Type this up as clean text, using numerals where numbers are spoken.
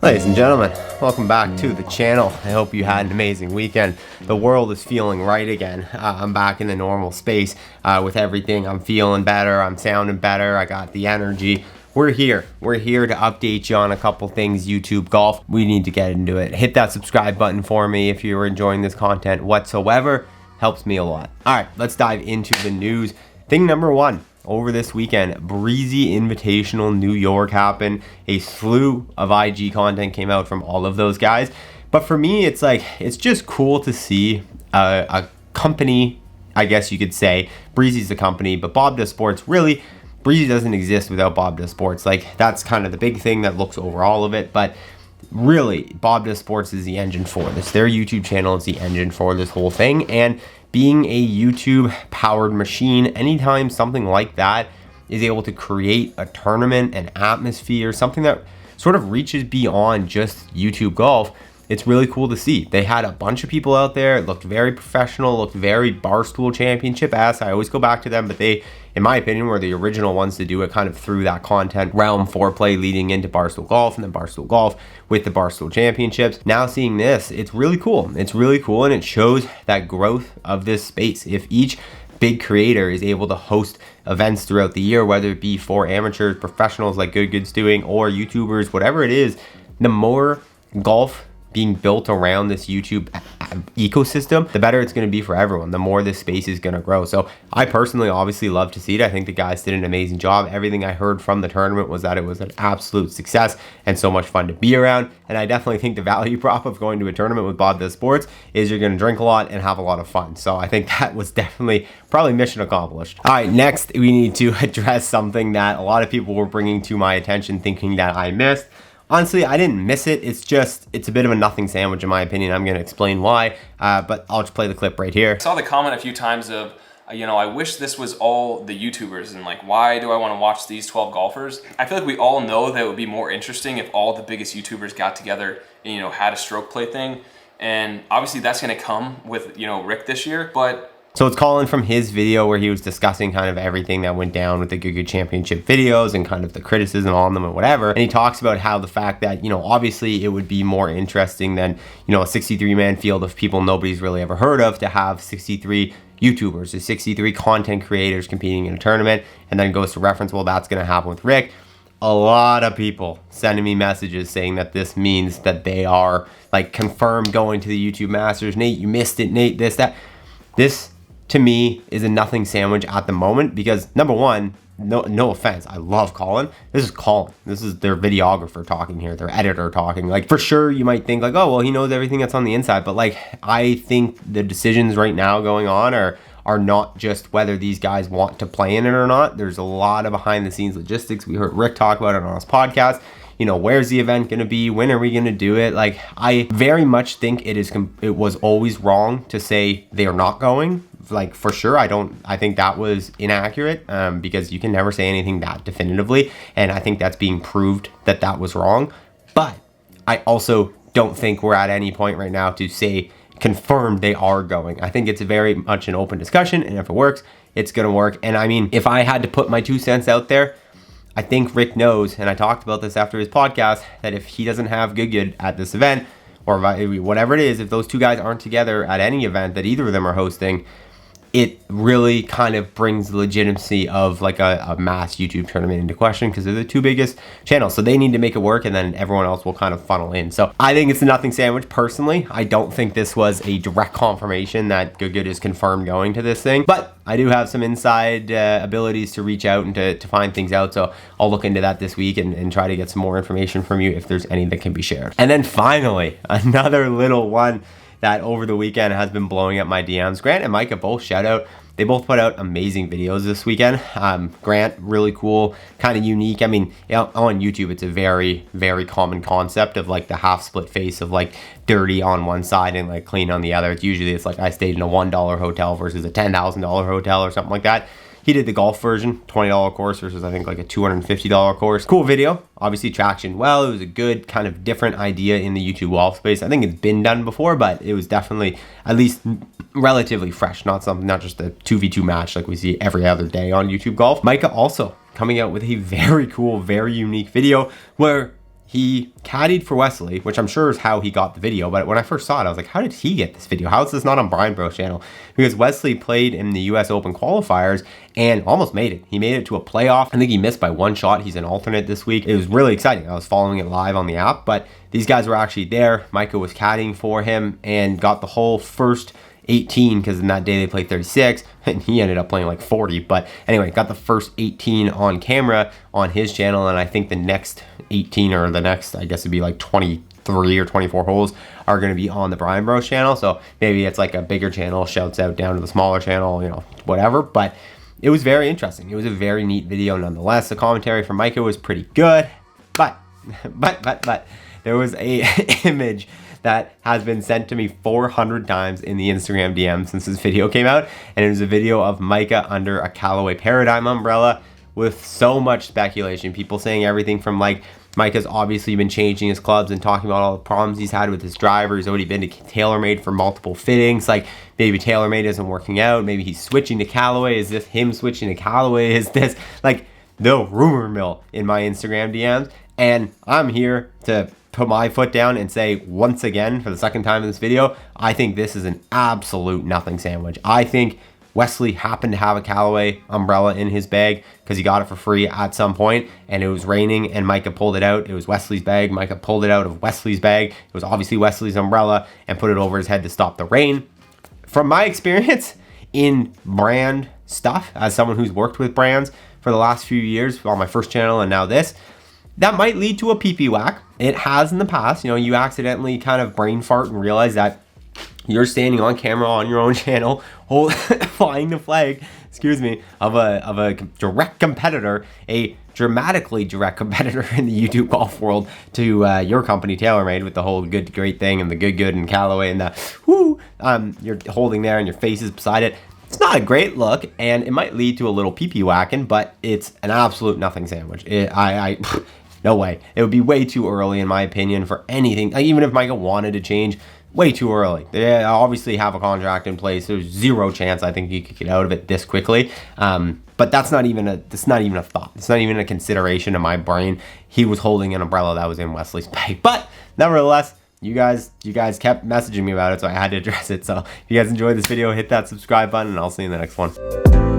Ladies and gentlemen, welcome back to the channel. I hope you had an amazing weekend. The world is feeling right again. I'm back in the normal space with everything. I'm feeling better. I'm sounding better. I got the energy. We're here. We're here to update you on a couple things YouTube golf. We need to get into it. Hit that subscribe button for me if you're enjoying this content whatsoever. Helps me a lot. All right, let's dive into the news. Thing number one. Over this weekend, Breezy Invitational New York happened. A slew of IG content came out from all of those guys. But for me, it's just cool to see a company, I guess you could say. Breezy's a company, but Bob Does Sports, really, Breezy doesn't exist without Bob Does Sports. Like, that's kind of the big thing that looks over all of it. But really, Bob Does Sports is the engine for this. Their YouTube channel is the engine for this whole thing. And being a YouTube powered machine, anytime something like that is able to create a tournament, an atmosphere, something that sort of reaches beyond just YouTube golf, it's really cool to see. They had a bunch of people out there. It looked very professional, looked very Barstool Championship-esque. I always go back to them, but they, in my opinion, were the original ones to do it kind of through that content realm foreplay leading into Barstool Golf and then Barstool Golf with the Barstool Championships. Now seeing this, it's really cool. It's really cool, and it shows that growth of this space. If each big creator is able to host events throughout the year, whether it be for amateurs, professionals like Good's doing, or YouTubers, whatever it is, the more golf being built around this YouTube ecosystem, the better it's going to be for everyone, the more this space is going to grow. So I personally obviously love to see it. I think the guys did an amazing job. Everything I heard from the tournament was that it was an absolute success and so much fun to be around. And I definitely think the value prop of going to a tournament with Bob Does Sports is you're going to drink a lot and have a lot of fun. So I think that was definitely probably mission accomplished. All right, next we need to address something that a lot of people were bringing to my attention thinking that I missed. Honestly, I didn't miss it. It's a bit of a nothing sandwich in my opinion. I'm going to explain why, but I'll just play the clip right here. I saw the comment a few times of, I wish this was all the YouTubers and like, why do I want to watch these 12 golfers? I feel like we all know that it would be more interesting if all the biggest YouTubers got together and, had a stroke play thing. And obviously that's going to come with, Rick this year, but so it's Colin from his video where he was discussing kind of everything that went down with the Good Championship videos and kind of the criticism on them and whatever. And he talks about how the fact that, obviously it would be more interesting than, a 63-man field of people nobody's really ever heard of to have 63 YouTubers or 63 content creators competing in a tournament, and then goes to reference, well, that's going to happen with Rick. A lot of people sending me messages saying that this means that they are like confirmed going to the YouTube Masters. Nate, you missed it. Nate, this, that. This to me is a nothing sandwich at the moment because number one, no offense, I love Colin. This is Colin. This is their videographer talking here, their editor talking. Like, for sure you might think like, oh, well, he knows everything that's on the inside, but like, I think the decisions right now going on are not just whether these guys want to play in it or not. There's a lot of behind the scenes logistics. We heard Rick talk about it on his podcast. Where's the event going to be? When are we going to do it? Like, I very much think it was always wrong to say they're not going. Like, for sure, I think that was inaccurate because you can never say anything that definitively. And I think that's being proved that was wrong. But I also don't think we're at any point right now to say confirmed they are going. I think it's very much an open discussion. And if it works, it's going to work. And I mean, if I had to put my 2 cents out there, I think Rick knows, and I talked about this after his podcast, that if he doesn't have Good at this event, or whatever it is, if those two guys aren't together at any event that either of them are hosting, it really kind of brings the legitimacy of like a mass YouTube tournament into question because they're the two biggest channels. So they need to make it work and then everyone else will kind of funnel in. So I think it's a nothing sandwich personally. I don't think this was a direct confirmation that Good is confirmed going to this thing, but I do have some inside abilities to reach out and to find things out. So I'll look into that this week and try to get some more information from you if there's any that can be shared. And then finally, another little one that over the weekend has been blowing up my DMs. Grant and Micah both shout out. They both put out amazing videos this weekend. Grant, really cool, kind of unique. I mean, on YouTube, it's a very, very common concept of like the half split face of like dirty on one side and like clean on the other. It's like I stayed in a $1 hotel versus a $10,000 hotel or something like that. He did the golf version, $20 course versus I think like a $250 course. Cool video, obviously traction well. It was a good kind of different idea in the YouTube golf space. I think it's been done before, but it was definitely at least relatively fresh, not just a 2v2 match like we see every other day on YouTube golf. Micah also coming out with a very cool, very unique video where he caddied for Wesley, which I'm sure is how he got the video. But when I first saw it, I was like, how did he get this video? How is this not on Brian Bro's channel? Because Wesley played in the US Open qualifiers and almost made it. He made it to a playoff. I think he missed by one shot. He's an alternate this week. It was really exciting. I was following it live on the app, but these guys were actually there. Micah was caddying for him and got the whole first 18, because in that day they played 36 and he ended up playing like 40. But anyway, got the first 18 on camera on his channel, and I think the next 18, or the next, I guess it'd be like 23 or 24 holes, are going to be on the Brian Bros channel. So maybe it's like a bigger channel shouts out down to the smaller channel, you know, whatever. But it was very interesting. It was a very neat video nonetheless. The commentary from Micah was pretty good, but there was a image that has been sent to me 400 times in the Instagram DM since this video came out, and it was a video of Micah under a Callaway Paradigm umbrella with so much speculation. People saying everything from like, Micah's obviously been changing his clubs and talking about all the problems he's had with his driver. He's already been to TaylorMade for multiple fittings. Like, maybe TaylorMade isn't working out. Maybe he's switching to Callaway. Is this him switching to Callaway? Is this like the rumor mill in my Instagram DMs? And I'm here to put my foot down and say, once again, for the second time in this video, I think this is an absolute nothing sandwich. I think Wesley happened to have a Callaway umbrella in his bag because he got it for free at some point, and it was raining and Micah pulled it out. It was Wesley's bag. Micah pulled it out of Wesley's bag. It was obviously Wesley's umbrella, and put it over his head to stop the rain. From my experience in brand stuff, as someone who's worked with brands for the last few years on my first channel and now this, that might lead to a pee-pee whack. It has in the past. You know, you accidentally kind of brain fart and realize that you're standing on camera on your own channel, flying the flag, of a direct competitor, a dramatically direct competitor in the YouTube golf world to your company, TaylorMade, with the whole good, great thing and the good and Callaway and the whoo, you're holding there and your face is beside it. It's not a great look, and it might lead to a little pee-pee whacking, but it's an absolute nothing sandwich. No way. It would be way too early, in my opinion, for anything. Like, even if Micah wanted to change, way too early. They obviously have a contract in place. There's zero chance I think he could get out of it this quickly. But that's not even a thought. It's not even a consideration in my brain. He was holding an umbrella that was in Wesley's bag. But nevertheless, you guys kept messaging me about it, so I had to address it. So if you guys enjoyed this video, hit that subscribe button, and I'll see you in the next one.